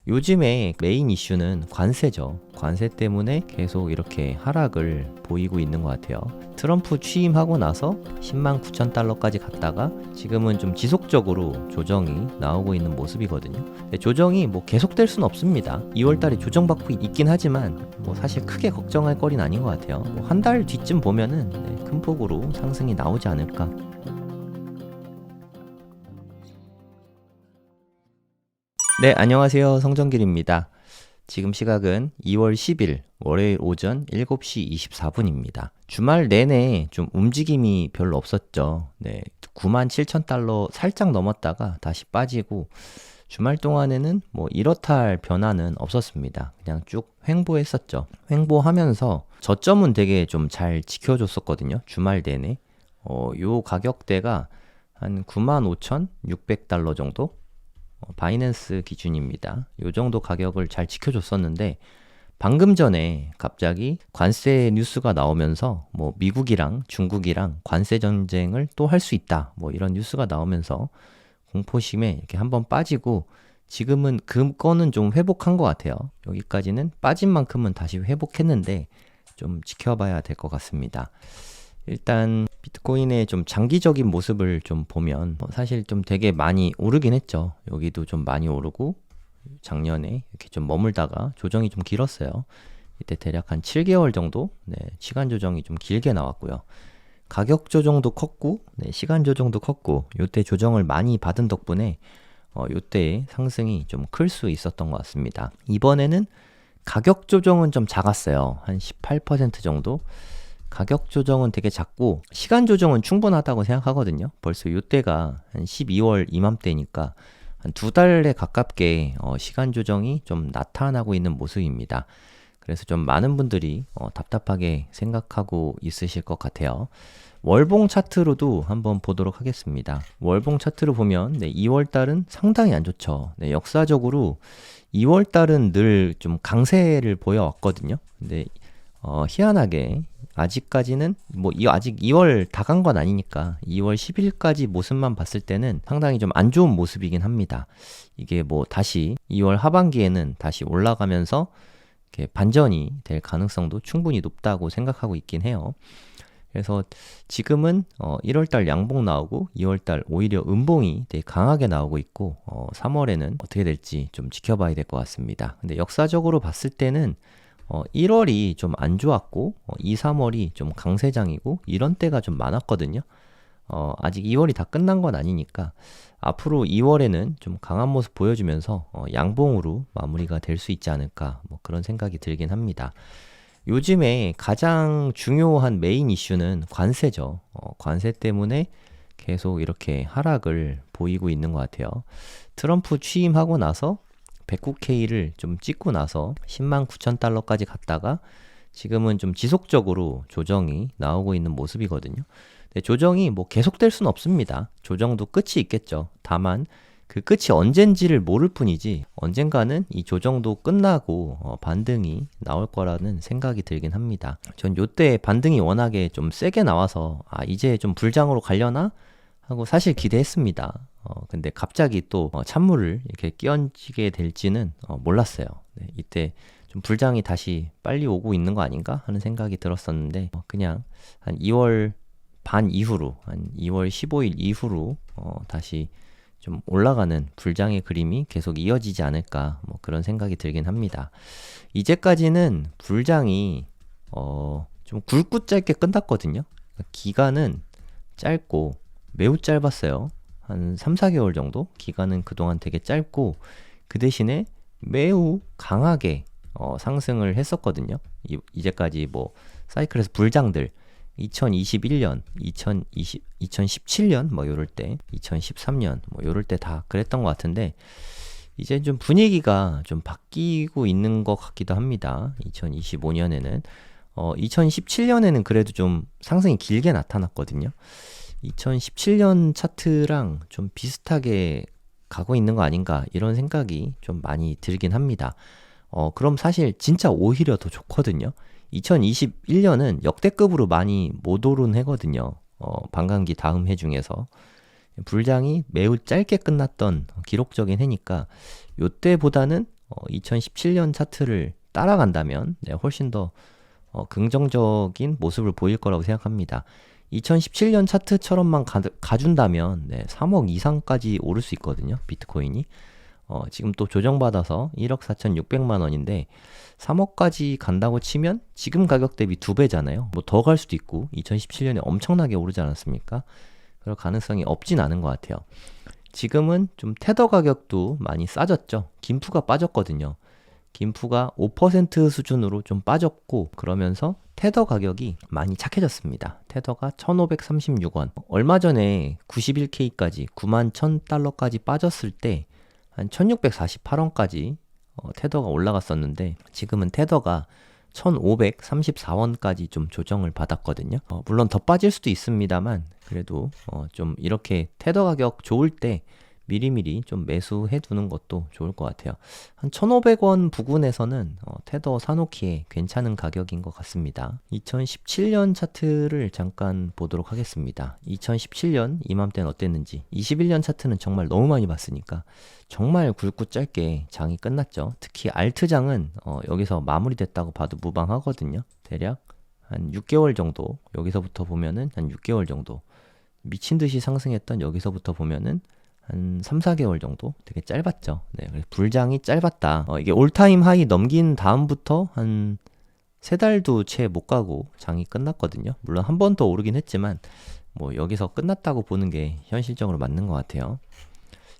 요즘에 메인 이슈는 관세죠. 관세 때문에 계속 이렇게 하락을 보이고 있는 것 같아요. 트럼프 취임하고 나서 10만 9천 달러까지 갔다가 지금은 좀 지속적으로 조정이 나오고 있는 모습이거든요. 조정이 뭐 계속될 수는 없습니다. 2월 달에 조정받고 있긴 하지만 뭐 사실 크게 걱정할 거리는 아닌 것 같아요. 뭐 한 달 뒤쯤 보면은 큰 폭으로 상승이 나오지 않을까. 네, 안녕하세요. 성정길입니다. 지금 시각은 2월 10일 월요일 오전 7시 24분입니다. 주말 내내 좀 움직임이 별로 없었죠. 네, 9만 7천 달러 살짝 넘었다가 다시 빠지고 주말 동안에는 뭐 이렇다 할 변화는 없었습니다. 그냥 쭉 횡보했었죠. 횡보하면서 저점은 되게 좀 잘 지켜줬었거든요. 주말 내내. 요 가격대가 한 95,600달러 정도? 바이낸스 기준입니다. 요 정도 가격을 잘 지켜줬었는데 방금 전에 갑자기 관세 뉴스가 나오면서 뭐 미국이랑 중국이랑 관세 전쟁을 또 할 수 있다. 뭐 이런 뉴스가 나오면서 공포심에 이렇게 한번 빠지고 지금은 그거는 좀 회복한 것 같아요. 여기까지는 빠진 만큼은 다시 회복했는데 좀 지켜봐야 될 것 같습니다. 일단 비트코인의 좀 장기적인 모습을 좀 보면 사실 좀 되게 많이 오르긴 했죠. 여기도 좀 많이 오르고 작년에 이렇게 좀 머물다가 조정이 좀 길었어요. 이때 대략 한 7개월 정도 시간 조정이 좀 길게 나왔고요. 가격 조정도 컸고 시간 조정도 컸고 요때 조정을 많이 받은 덕분에 요때 상승이 좀 클 수 있었던 것 같습니다. 이번에는 가격 조정은 좀 작았어요. 한 18% 정도. 가격 조정은 되게 작고 시간 조정은 충분하다고 생각하거든요. 벌써 이때가 한 12월 이맘때니까 한 2달에 가깝게 시간 조정이 좀 나타나고 있는 모습입니다. 그래서 좀 많은 분들이 답답하게 생각하고 있으실 것 같아요. 월봉 차트로도 한번 보도록 하겠습니다. 월봉 차트로 보면 2월 달은 상당히 안 좋죠. 역사적으로 2월 달은 늘 좀 강세를 보여왔거든요. 근데 희한하게 아직까지는 뭐 아직 2월 다 간 건 아니니까 2월 10일까지 모습만 봤을 때는 상당히 좀 안 좋은 모습이긴 합니다. 이게 뭐 다시 2월 하반기에는 다시 올라가면서 이렇게 반전이 될 가능성도 충분히 높다고 생각하고 있긴 해요. 그래서 지금은 1월달 양봉 나오고 2월달 오히려 음봉이 되게 강하게 나오고 있고 3월에는 어떻게 될지 좀 지켜봐야 될 것 같습니다. 근데 역사적으로 봤을 때는 1월이 좀 안 좋았고 2, 3월이 좀 강세장이고 이런 때가 좀 많았거든요. 아직 2월이 다 끝난 건 아니니까 앞으로 2월에는 좀 강한 모습 보여주면서 양봉으로 마무리가 될 수 있지 않을까 뭐 그런 생각이 들긴 합니다. 요즘에 가장 중요한 메인 이슈는 관세죠. 관세 때문에 계속 이렇게 하락을 보이고 있는 것 같아요. 트럼프 취임하고 나서 109K를 좀 찍고 나서 10만 9천 달러까지 갔다가 지금은 좀 지속적으로 조정이 나오고 있는 모습이거든요. 조정이 뭐 계속될 수는 없습니다. 조정도 끝이 있겠죠. 다만 그 끝이 언젠지를 모를 뿐이지 언젠가는 이 조정도 끝나고 반등이 나올 거라는 생각이 들긴 합니다. 전 요때 반등이 워낙에 좀 세게 나와서 이제 좀 불장으로 가려나 하고 사실 기대했습니다. 근데 갑자기 또 찬물을 이렇게 끼얹게 될지는 몰랐어요. 이때 좀 불장이 다시 빨리 오고 있는 거 아닌가 하는 생각이 들었었는데 그냥 한 2월 반 이후로 한 2월 15일 이후로 다시 좀 올라가는 불장의 그림이 계속 이어지지 않을까 뭐 그런 생각이 들긴 합니다. 이제까지는 불장이 좀 굵고 짧게 끝났거든요. 기간은 짧고 매우 짧았어요. 한 3, 4개월 정도? 기간은 그동안 되게 짧고 그 대신에 매우 강하게 상승을 했었거든요. 이제까지 뭐 사이클에서 불장들 2021년, 2017년 뭐 요럴 때, 2013년 뭐 요럴 때 다 그랬던 것 같은데 이제 좀 분위기가 좀 바뀌고 있는 것 같기도 합니다. 2025년에는 2017년에는 그래도 좀 상승이 길게 나타났거든요. 2017년 차트랑 좀 비슷하게 가고 있는 거 아닌가 이런 생각이 좀 많이 들긴 합니다. 그럼 사실 진짜 오히려 더 좋거든요. 2021년은 역대급으로 많이 못 오른 해거든요. 반감기 다음 해 중에서. 불장이 매우 짧게 끝났던 기록적인 해니까 요때보다는 2017년 차트를 따라간다면 네, 훨씬 더 긍정적인 모습을 보일 거라고 생각합니다. 2017년 차트처럼만 가준다면 네, 3억 이상까지 오를 수 있거든요. 비트코인이. 지금 또 조정받아서 1억 4,600만 원인데 3억까지 간다고 치면 지금 가격 대비 2배잖아요. 뭐 더 갈 수도 있고 2017년에 엄청나게 오르지 않았습니까? 그럴 가능성이 없진 않은 것 같아요. 지금은 좀 테더 가격도 많이 싸졌죠. 김프가 빠졌거든요. 김프가 5% 수준으로 좀 빠졌고 그러면서 테더 가격이 많이 착해졌습니다. 테더가 1,536원. 얼마 전에 91K까지 91,000달러까지 빠졌을 때 한 1,648원까지 테더가 올라갔었는데 지금은 테더가 1,534원까지 좀 조정을 받았거든요. 물론 더 빠질 수도 있습니다만 그래도 좀 이렇게 테더 가격 좋을 때 미리미리 좀 매수해 두는 것도 좋을 것 같아요. 한 1,500원 부근에서는 테더 사놓기에 괜찮은 가격인 것 같습니다. 2017년 차트를 잠깐 보도록 하겠습니다. 2017년 이맘때는 어땠는지 21년 차트는 정말 너무 많이 봤으니까 정말 굵고 짧게 장이 끝났죠. 특히 알트장은 여기서 마무리됐다고 봐도 무방하거든요. 대략 한 6개월 정도 여기서부터 보면은 한 6개월 정도 미친듯이 상승했던 여기서부터 보면은 한 3, 4개월 정도 되게 짧았죠. 네, 그래서 불장이 짧았다. 이게 올타임 하이 넘긴 다음부터 한 3달도 채 못 가고 장이 끝났거든요. 물론 한 번 더 오르긴 했지만 뭐 여기서 끝났다고 보는 게 현실적으로 맞는 것 같아요.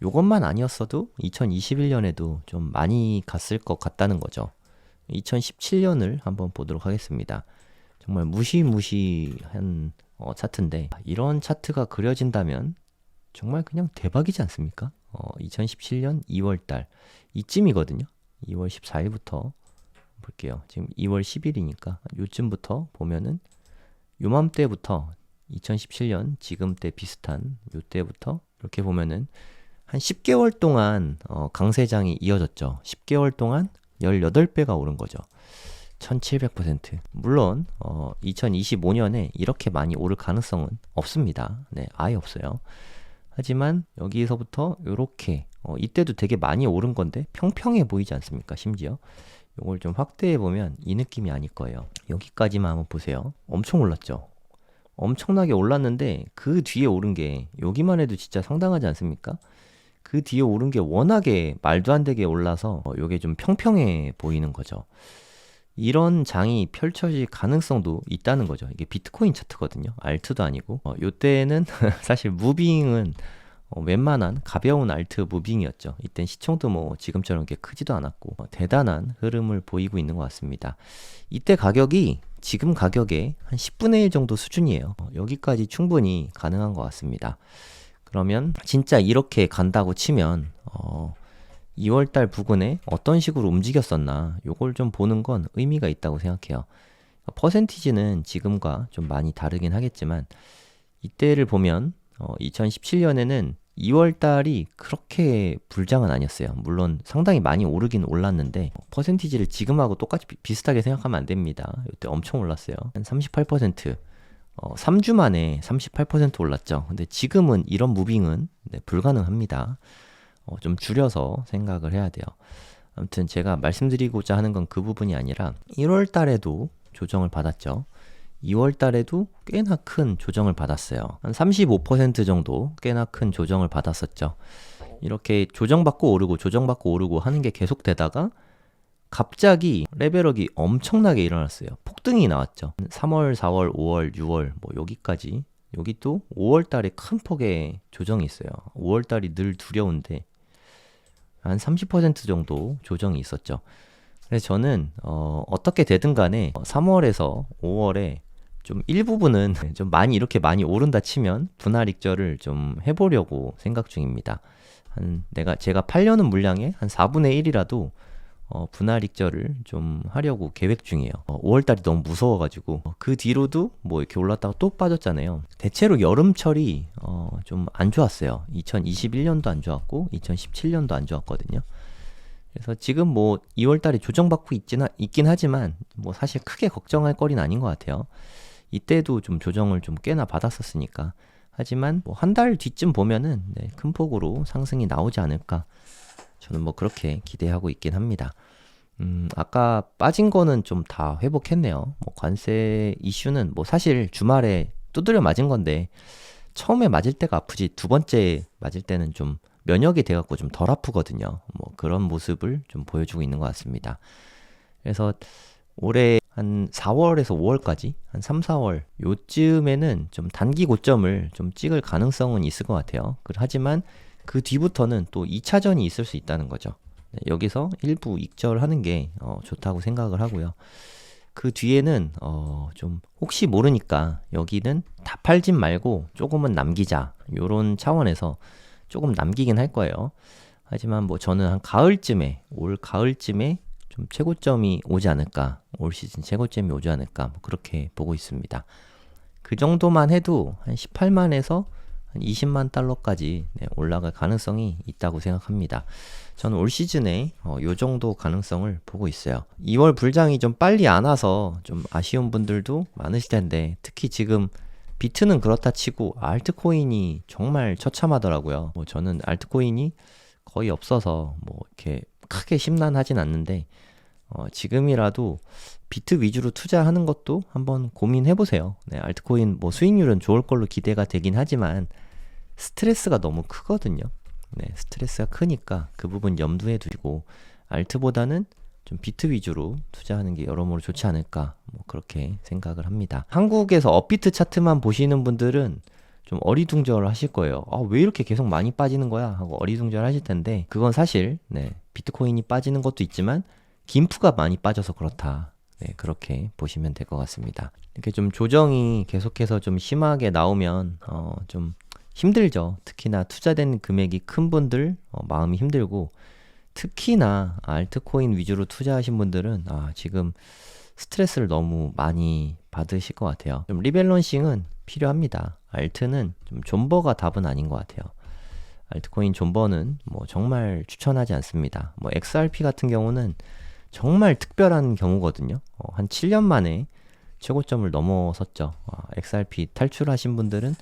요것만 아니었어도 2021년에도 좀 많이 갔을 것 같다는 거죠. 2017년을 한번 보도록 하겠습니다. 정말 무시무시한 차트인데 이런 차트가 그려진다면 정말 그냥 대박이지 않습니까? 2017년 2월달 이쯤이거든요. 2월 14일부터 볼게요. 지금 2월 10일이니까 요쯤부터 보면은 요맘때부터 2017년 지금때 비슷한 요때부터 이렇게 보면은 한 10개월 동안 강세장이 이어졌죠. 10개월 동안 18배가 오른 거죠. 1700%. 물론 2025년에 이렇게 많이 오를 가능성은 없습니다. 네, 아예 없어요. 하지만 여기서부터 이렇게 이때도 되게 많이 오른 건데 평평해 보이지 않습니까? 심지어 이걸 좀 확대해 보면 이 느낌이 아닐 거예요. 여기까지만 한번 보세요. 엄청 올랐죠? 엄청나게 올랐는데 그 뒤에 오른 게 여기만 해도 진짜 상당하지 않습니까? 그 뒤에 오른 게 워낙에 말도 안 되게 올라서 이게 좀 평평해 보이는 거죠. 이런 장이 펼쳐질 가능성도 있다는 거죠. 이게 비트코인 차트거든요. 알트도 아니고. 요때는 사실 무빙은 웬만한 가벼운 알트 무빙이었죠. 이땐 시총도 뭐 지금처럼 이렇게 크지도 않았고 대단한 흐름을 보이고 있는 것 같습니다. 이때 가격이 지금 가격의 한 10분의 1 정도 수준이에요. 여기까지 충분히 가능한 것 같습니다. 그러면 진짜 이렇게 간다고 치면 2월달 부근에 어떤 식으로 움직였었나 요걸 좀 보는 건 의미가 있다고 생각해요. 퍼센티지는 지금과 좀 많이 다르긴 하겠지만 이때를 보면 2017년에는 2월달이 그렇게 불장은 아니었어요. 물론 상당히 많이 오르긴 올랐는데 퍼센티지를 지금하고 똑같이 비슷하게 생각하면 안 됩니다. 이때 엄청 올랐어요. 한 38%. 3주 만에 38% 올랐죠. 근데 지금은 이런 무빙은 불가능합니다. 좀 줄여서 생각을 해야 돼요. 아무튼 제가 말씀드리고자 하는 건 그 부분이 아니라 1월 달에도 조정을 받았죠. 2월 달에도 꽤나 큰 조정을 받았어요. 한 35% 정도 꽤나 큰 조정을 받았었죠. 이렇게 조정받고 오르고 조정받고 오르고 하는 게 계속되다가 갑자기 레벨업이 엄청나게 일어났어요. 폭등이 나왔죠. 3월, 4월, 5월, 6월 뭐 여기까지 여기 또 5월 달에 큰 폭의 조정이 있어요. 5월 달이 늘 두려운데 한 30% 정도 조정이 있었죠. 그래서 저는 어떻게 되든 간에 3월에서 5월에 좀 일부분은 좀 많이 이렇게 많이 오른다 치면 분할 익절을 좀 해보려고 생각 중입니다. 제가 팔려는 물량의 한 4분의 1이라도 분할 익절을 좀 하려고 계획 중이에요. 5월달이 너무 무서워가지고 그 뒤로도 뭐 이렇게 올랐다가 또 빠졌잖아요. 대체로 여름철이 좀 안 좋았어요. 2021년도 안 좋았고 2017년도 안 좋았거든요. 그래서 지금 뭐 2월달에 조정받고 있긴 하지만 뭐 사실 크게 걱정할 거리는 아닌 것 같아요. 이때도 좀 조정을 좀 꽤나 받았었으니까. 하지만 뭐 한 달 뒤쯤 보면은 큰 폭으로 상승이 나오지 않을까 저는 뭐 그렇게 기대하고 있긴 합니다. 아까 빠진 거는 좀 다 회복했네요. 뭐 관세 이슈는 뭐 사실 주말에 두드려 맞은 건데 처음에 맞을 때가 아프지 두 번째 맞을 때는 좀 면역이 돼갖고 좀 덜 아프거든요. 뭐 그런 모습을 좀 보여주고 있는 것 같습니다. 그래서 올해 한 4월에서 5월까지 한 3, 4월 요쯤에는 좀 단기 고점을 좀 찍을 가능성은 있을 것 같아요. 하지만 그 뒤부터는 또 2차전이 있을 수 있다는 거죠. 네, 여기서 일부 익절하는 게 좋다고 생각을 하고요. 그 뒤에는 좀 혹시 모르니까 여기는 다 팔진 말고 조금은 남기자 요런 차원에서 조금 남기긴 할 거예요. 하지만 뭐 저는 한 가을쯤에 올 가을쯤에 좀 최고점이 오지 않을까, 올 시즌 최고점이 오지 않을까 뭐 그렇게 보고 있습니다. 그 정도만 해도 한 18만에서 한 20만 달러까지 올라갈 가능성이 있다고 생각합니다. 저는 올 시즌에 요 정도 가능성을 보고 있어요. 2월 불장이 좀 빨리 안 와서 좀 아쉬운 분들도 많으실 텐데 특히 지금 비트는 그렇다 치고 알트코인이 정말 처참하더라고요. 뭐 저는 알트코인이 거의 없어서 뭐 이렇게 크게 심란하진 않는데 지금이라도 비트 위주로 투자하는 것도 한번 고민해보세요. 네, 알트코인 뭐 수익률은 좋을 걸로 기대가 되긴 하지만 스트레스가 너무 크거든요. 네, 스트레스가 크니까 그 부분 염두에 두고 알트보다는 좀 비트 위주로 투자하는 게 여러모로 좋지 않을까 뭐 그렇게 생각을 합니다. 한국에서 업비트 차트만 보시는 분들은 좀 어리둥절 하실 거예요. 왜 이렇게 계속 많이 빠지는 거야? 하고 어리둥절 하실 텐데 그건 사실 비트코인이 빠지는 것도 있지만 김프가 많이 빠져서 그렇다. 네, 그렇게 보시면 될 것 같습니다. 이렇게 좀 조정이 계속해서 좀 심하게 나오면 좀 힘들죠. 특히나 투자된 금액이 큰 분들 마음이 힘들고 특히나 알트코인 위주로 투자하신 분들은 지금 스트레스를 너무 많이 받으실 것 같아요. 좀 리밸런싱은 필요합니다. 알트는 좀 존버가 답은 아닌 것 같아요. 알트코인 존버는 뭐 정말 추천하지 않습니다. 뭐 XRP 같은 경우는 정말 특별한 경우거든요. 한 7년 만에 최고점을 넘어섰죠. XRP 탈출하신 분들은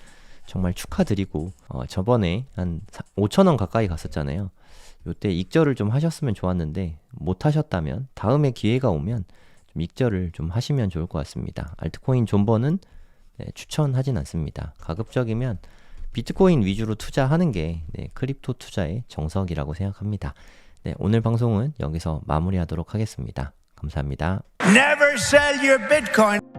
정말 축하드리고 저번에 한 5,000원 가까이 갔었잖아요. 요때 익절을 좀 하셨으면 좋았는데 못 하셨다면 다음에 기회가 오면 좀 익절을 좀 하시면 좋을 것 같습니다. 알트코인 존버는 추천하진 않습니다. 가급적이면 비트코인 위주로 투자하는 게 크립토 투자의 정석이라고 생각합니다. 오늘 방송은 여기서 마무리하도록 하겠습니다. 감사합니다. Never sell your Bitcoin.